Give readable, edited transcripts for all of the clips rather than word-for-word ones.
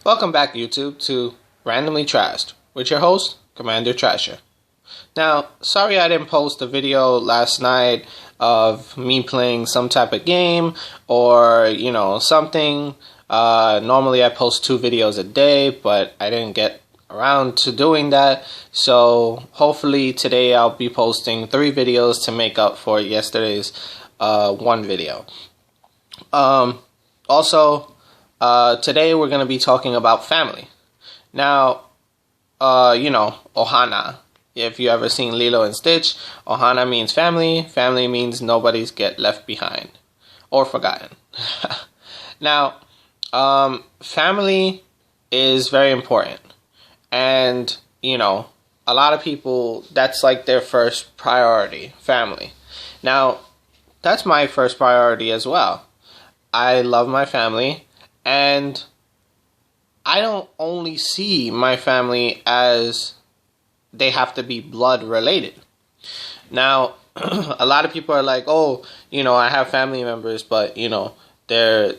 Welcome back, YouTube, to Randomly Trashed with your host, Commander Trasher. Now, sorry I didn't post a video last night of me playing some type of game or, something. Normally I post 2 videos a day, but I didn't get around to doing that. So hopefully today I'll be posting 3 videos to make up for yesterday's 1 video. Today we're going to be talking about family. Now, Ohana. If you ever seen Lilo and Stitch, Ohana means family. Family means nobody's get left behind or forgotten. Now, family is very important. And, a lot of people, that's like their first priority, family. Now, that's my first priority as well. I love my family, and I don't only see my family as they have to be blood related. Now, a lot of people are like, oh, I have family members, but, they're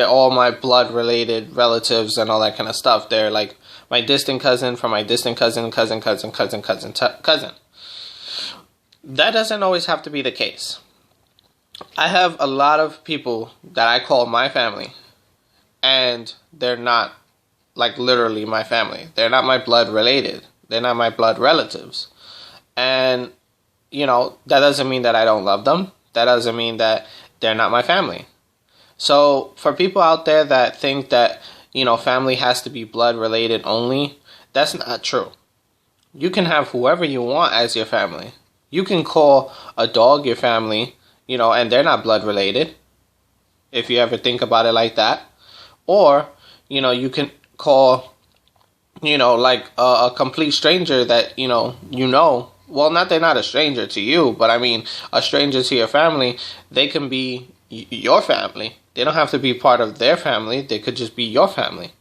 all my blood related relatives and all that kind of stuff. They're like my distant cousin from my distant cousin. That doesn't always have to be the case. I have a lot of people that I call my family, and they're not, like, literally my family. They're not my blood related. They're not my blood relatives. And, that doesn't mean that I don't love them. That doesn't mean that they're not my family. So, for people out there that think that, family has to be blood related only, that's not true. You can have whoever you want as your family. You can call a dog your family, and they're not blood related, if you ever think about it like that. Or, you can call, like a complete stranger that, well, not they're not a stranger to you, but I mean, a stranger to your family, they can be your family. They don't have to be part of their family. They could just be your family.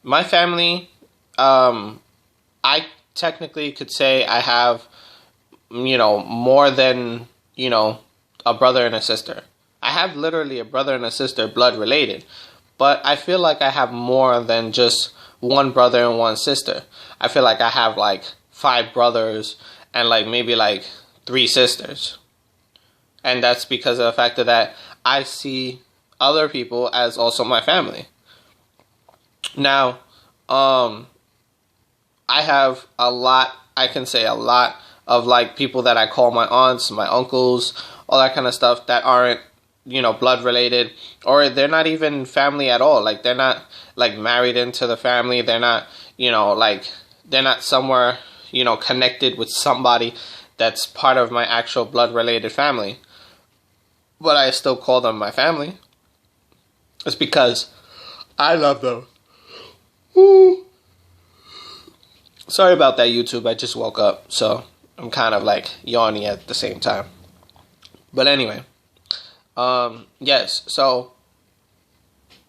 My family, I technically could say I have, more than, a brother and a sister. I have literally a brother and a sister blood related, but I feel like I have more than just one brother and one sister. I feel like I have like 5 brothers and like maybe like 3 sisters. And that's because of the fact that I see other people as also my family. Now, I have I can say a lot of like people that I call my aunts, my uncles, all that kind of stuff that aren't, blood related, or they're not even family at all. Like, they're not like married into the family. They're not, they're not somewhere, connected with somebody that's part of my actual blood related family. But I still call them my family. It's because I love them. Woo. Sorry about that, YouTube. I just woke up, so I'm kind of like yawning at the same time. But anyway, yes, so,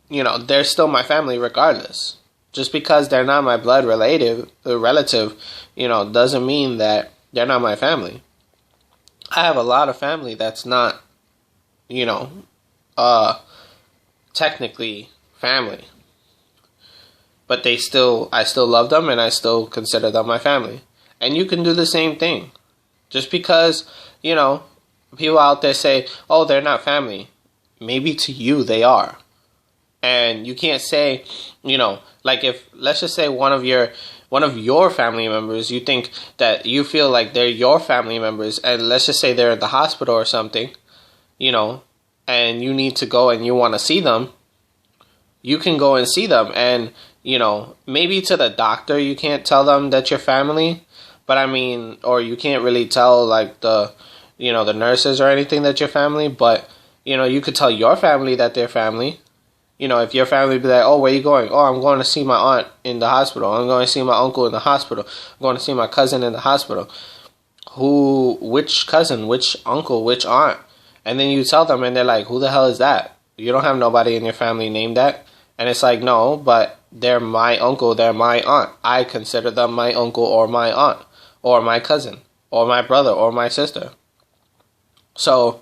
they're still my family regardless. Just because they're not my blood relative, doesn't mean that they're not my family. I have a lot of family that's not, technically family. But I still love them, and I still consider them my family. And you can do the same thing. Just because, people out there say, oh, they're not family. Maybe to you they are. And you can't say, like if, let's just say one of your family members, you think that you feel like they're your family members, and let's just say they're in the hospital or something, and you need to go and you want to see them, you can go and see them. And, maybe to the doctor you can't tell them that you're family, but I mean, or you can't really tell like the nurses or anything that you're family, but, you could tell your family that they're family. If your family be like, oh, where you going? Oh, I'm going to see my aunt in the hospital. I'm going to see my uncle in the hospital. I'm going to see my cousin in the hospital. Which cousin, which uncle, which aunt? And then you tell them, and they're like, who the hell is that? You don't have nobody in your family named that. And it's like, no, but they're my uncle, they're my aunt. I consider them my uncle or my aunt, or my cousin, or my brother, or my sister. So,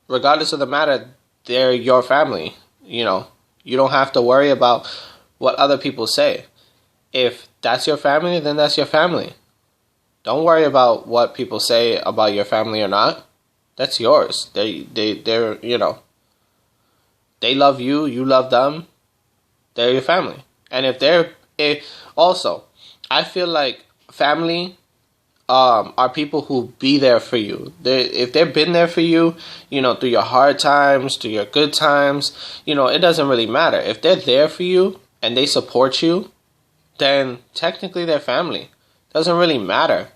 regardless of the matter, they're your family. You don't have to worry about what other people say. If that's your family, then that's your family. Don't worry about what people say about your family or not. That's yours. They're they love you, you love them. They're your family. And also, I feel like family are people who be there for you. If they've been there for you, through your hard times, through your good times, it doesn't really matter. If they're there for you and they support you, then technically they're family. Doesn't really matter.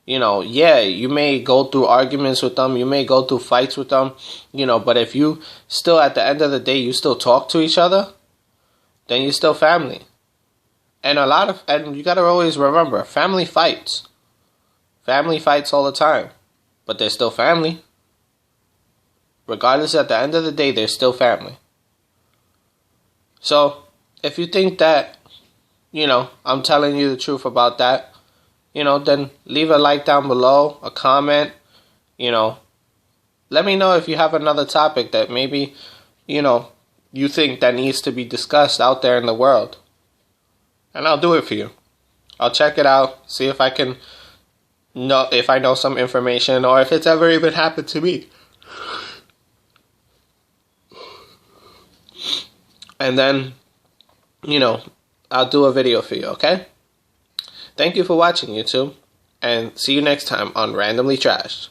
Yeah, you may go through arguments with them, you may go through fights with them, but if you still, at the end of the day, you still talk to each other, then you're still family. And you gotta always remember, family fights. Family fights all the time, but they're still family. Regardless, at the end of the day, they're still family. So, if you think that, I'm telling you the truth about that, then leave a like down below, a comment, let me know if you have another topic that maybe, you think that needs to be discussed out there in the world. And I'll do it for you. I'll check it out, see if I know some information or if it's ever even happened to me. And then, I'll do a video for you, okay? Thank you for watching, YouTube, and see you next time on Randomly Trashed.